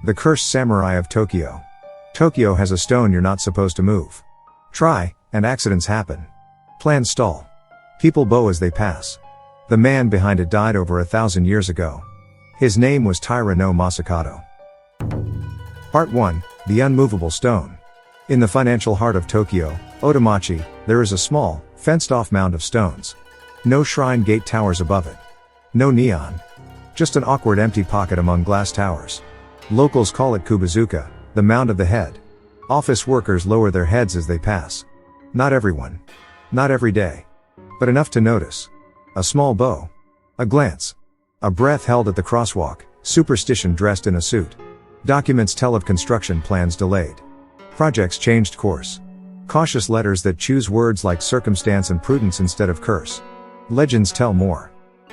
The Cursed Samurai of Tokyo. Tokyo has a stone you're not supposed to move. Try, and accidents happen. Plans stall. People bow as they pass. The man behind it died over 1,000 years ago. His name was Taira no Masakado. Part 1. The Unmovable Stone. In the financial heart of Tokyo, Otemachi, there is a small, fenced-off mound of stones. No shrine gate towers above it. No neon. Just an awkward empty pocket among glass towers. Locals call it Kubazuka, the mound of the head. Office workers lower their heads as they pass. Not everyone. Not every day. But enough to notice. A small bow. A glance. A breath held at the crosswalk, superstition dressed in a suit. Documents tell of construction plans delayed. Projects changed course. Cautious letters that choose words like circumstance and prudence instead of curse. Legends tell more.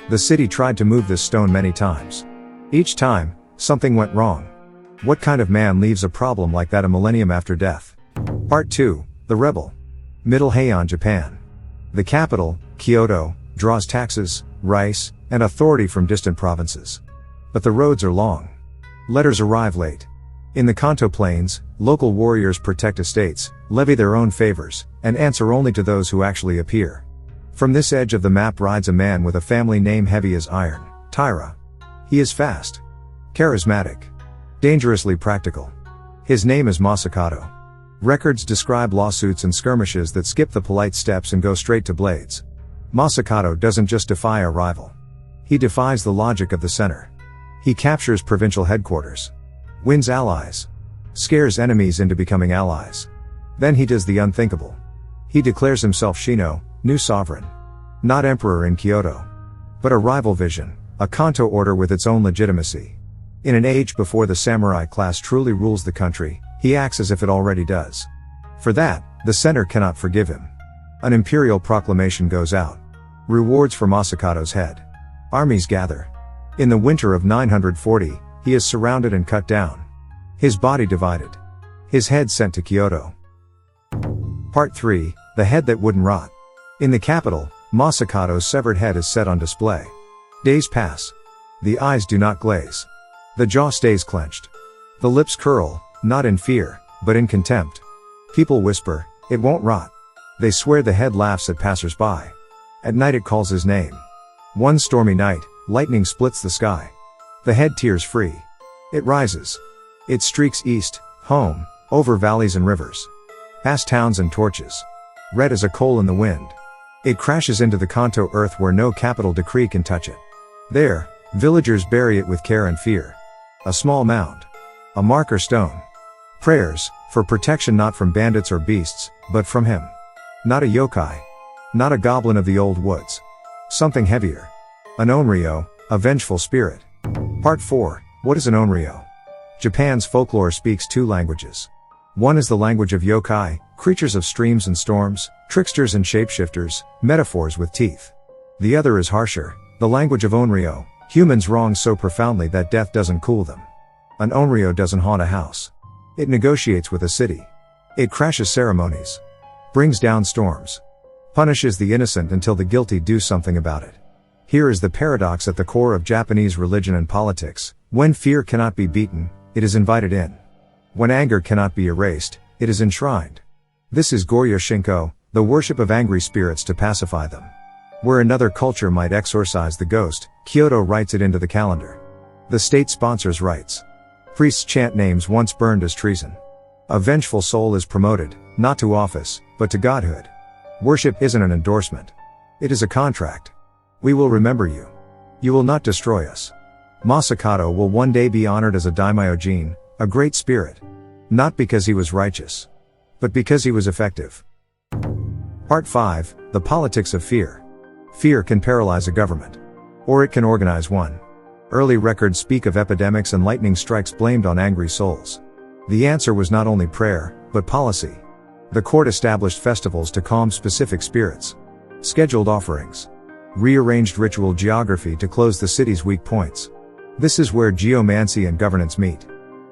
The city tried to move this stone many times. Each time, something went wrong. What kind of man leaves a problem like that a millennium after death? Part 2. The Rebel. Middle Heian, Japan. The capital, Kyoto, draws taxes, rice, and authority from distant provinces. But the roads are long. Letters arrive late. In the Kanto Plains, local warriors protect estates, levy their own favors, and answer only to those who actually appear. From this edge of the map rides a man with a family name heavy as iron, Taira. He is fast. Charismatic. Dangerously practical. His name is Masakado. Records describe lawsuits and skirmishes that skip the polite steps and go straight to blades. Masakado doesn't just defy a rival. He defies the logic of the center. He captures provincial headquarters. Wins allies. Scares enemies into becoming allies. Then he does the unthinkable. He declares himself Shino, new sovereign. Not emperor in Kyoto. But a rival vision, a Kanto order with its own legitimacy. In an age before the samurai class truly rules the country, he acts as if it already does. For that, the center cannot forgive him. An imperial proclamation goes out. Rewards for Masakado's head. Armies gather. In the winter of 940, he is surrounded and cut down. His body divided. His head sent to Kyoto. Part 3. The Head That Wouldn't Rot. In the capital, Masakado's severed head is set on display. Days pass. The eyes do not glaze. The jaw stays clenched. The lips curl, not in fear, but in contempt. People whisper, "It won't rot." They swear the head laughs at passers-by. At night it calls his name. One stormy night, lightning splits the sky. The head tears free. It rises. It streaks east, home, over valleys and rivers. Past towns and torches. Red as a coal in the wind. It crashes into the Kanto earth where no capital decree can touch it. There, villagers bury it with care and fear. A small mound. A marker stone. Prayers, for protection not from bandits or beasts, but from him. Not a yokai. Not a goblin of the old woods. Something heavier. An onryō, a vengeful spirit. Part 4. What is an onryō? Japan's folklore speaks two languages. One is the language of yokai, creatures of streams and storms, tricksters and shapeshifters, metaphors with teeth. The other is harsher, the language of onryō, humans wronged so profoundly that death doesn't cool them. An onryō doesn't haunt a house. It negotiates with a city. It crashes ceremonies. Brings down storms. Punishes the innocent until the guilty do something about it. Here is the paradox at the core of Japanese religion and politics. When fear cannot be beaten, it is invited in. When anger cannot be erased, it is enshrined. This is Goryo Shinko, the worship of angry spirits to pacify them. Where another culture might exorcise the ghost, Kyoto writes it into the calendar. The state sponsors rites. Priests chant names once burned as treason. A vengeful soul is promoted, not to office, but to godhood. Worship isn't an endorsement. It is a contract. We will remember you. You will not destroy us. Masakado will one day be honored as a daimyōjin, a great spirit. Not because he was righteous, but because he was effective. Part 5. The Politics of Fear. Fear can paralyze a government. Or it can organize one. Early records speak of epidemics and lightning strikes blamed on angry souls. The answer was not only prayer, but policy. The court established festivals to calm specific spirits. Scheduled offerings. Rearranged ritual geography to close the city's weak points. This is where geomancy and governance meet.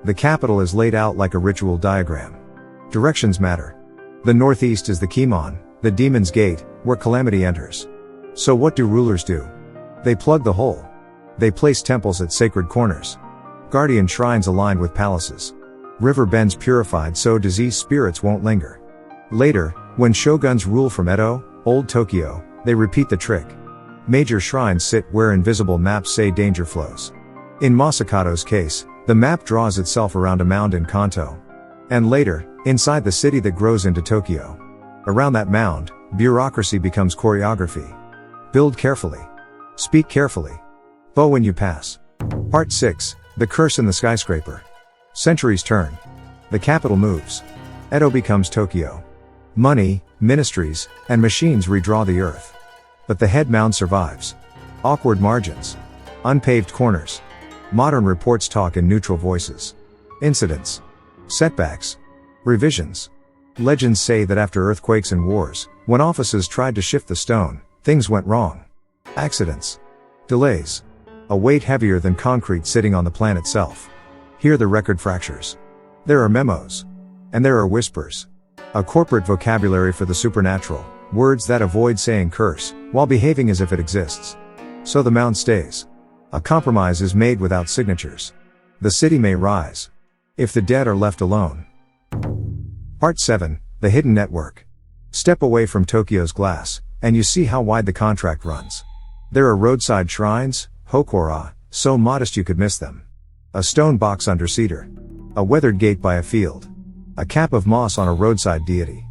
The capital is laid out like a ritual diagram. Directions matter. The northeast is the Kimon, the demon's gate, where calamity enters. So what do rulers do? They plug the hole. They place temples at sacred corners. Guardian shrines aligned with palaces. River bends purified so diseased spirits won't linger. Later, when shoguns rule from Edo, Old Tokyo, they repeat the trick. Major shrines sit where invisible maps say danger flows. In Masakado's case, the map draws itself around a mound in Kanto. And later, inside the city that grows into Tokyo. Around that mound, bureaucracy becomes choreography. Build carefully. Speak carefully. Bow when you pass. Part 6, The Curse in the Skyscraper. Centuries turn. The capital moves. Edo becomes Tokyo. Money, ministries, and machines redraw the earth. But the head mound survives. Awkward margins. Unpaved corners. Modern reports talk in neutral voices. Incidents. Setbacks. Revisions. Legends say that after earthquakes and wars, when officers tried to shift the stone, things went wrong. Accidents. Delays. A weight heavier than concrete sitting on the plan itself. Here the record fractures. There are memos. And there are whispers. A corporate vocabulary for the supernatural, words that avoid saying curse, while behaving as if it exists. So the mound stays. A compromise is made without signatures. The city may rise. If the dead are left alone. Part 7, The Hidden Network. Step away from Tokyo's glass, and you see how wide the contract runs. There are roadside shrines, hokora, so modest you could miss them. A stone box under cedar. A weathered gate by a field. A cap of moss on a roadside deity.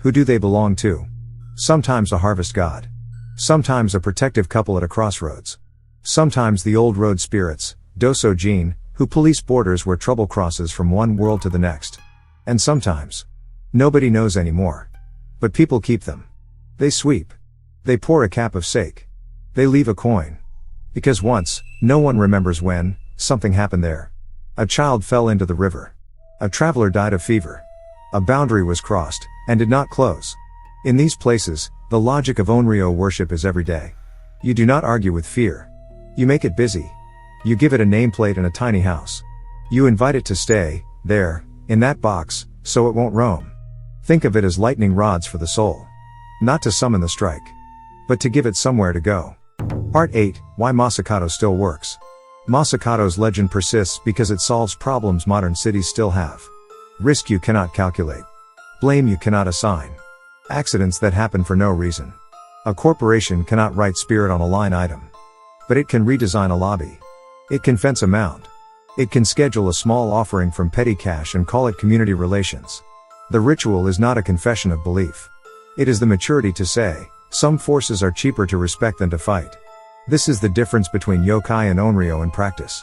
Who do they belong to? Sometimes a harvest god. Sometimes a protective couple at a crossroads. Sometimes the old road spirits, dosojin, who police borders where trouble crosses from one world to the next. And sometimes. Nobody knows anymore. But people keep them. They sweep. They pour a cap of sake. They leave a coin. Because once, no one remembers when, something happened there. A child fell into the river. A traveler died of fever. A boundary was crossed, and did not close. In these places, the logic of onryō worship is every day. You do not argue with fear. You make it busy. You give it a nameplate and a tiny house. You invite it to stay, there, in that box, so it won't roam. Think of it as lightning rods for the soul. Not to summon the strike. But to give it somewhere to go. Part 8, Why Masakado Still Works. Masakado's legend persists because it solves problems modern cities still have. Risk you cannot calculate. Blame you cannot assign. Accidents that happen for no reason. A corporation cannot write spirit on a line item. But it can redesign a lobby. It can fence a mound. It can schedule a small offering from petty cash and call it community relations. The ritual is not a confession of belief. It is the maturity to say, some forces are cheaper to respect than to fight. This is the difference between yokai and onryō in practice.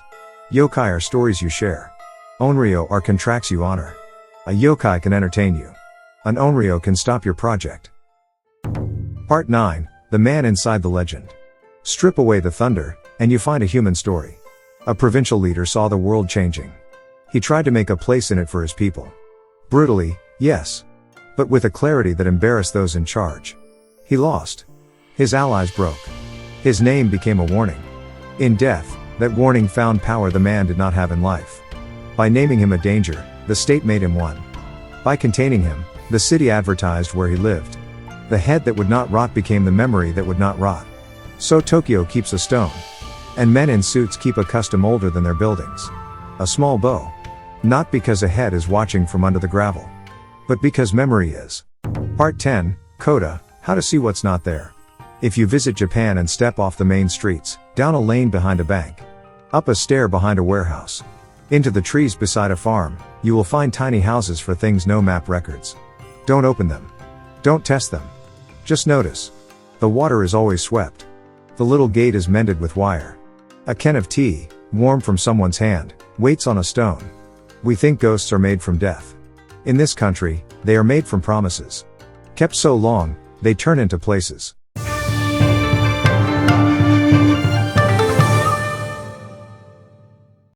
Yokai are stories you share. Onryō are contracts you honor. A yokai can entertain you. An onryō can stop your project. Part 9, The Man Inside the Legend. Strip away the thunder, and you find a human story. A provincial leader saw the world changing. He tried to make a place in it for his people. Brutally, yes. But with a clarity that embarrassed those in charge. He lost. His allies broke. His name became a warning. In death, that warning found power the man did not have in life. By naming him a danger, the state made him one. By containing him, the city advertised where he lived. The head that would not rot became the memory that would not rot. So Tokyo keeps a stone. And men in suits keep a custom older than their buildings. A small bow. Not because a head is watching from under the gravel. But because memory is. Part 10, Coda, How to See What's Not There. If you visit Japan and step off the main streets, down a lane behind a bank, up a stair behind a warehouse, into the trees beside a farm, you will find tiny houses for things no map records. Don't open them. Don't test them. Just notice. The water is always swept. The little gate is mended with wire. A can of tea, warm from someone's hand, waits on a stone. We think ghosts are made from death. In this country, they are made from promises. Kept so long, they turn into places.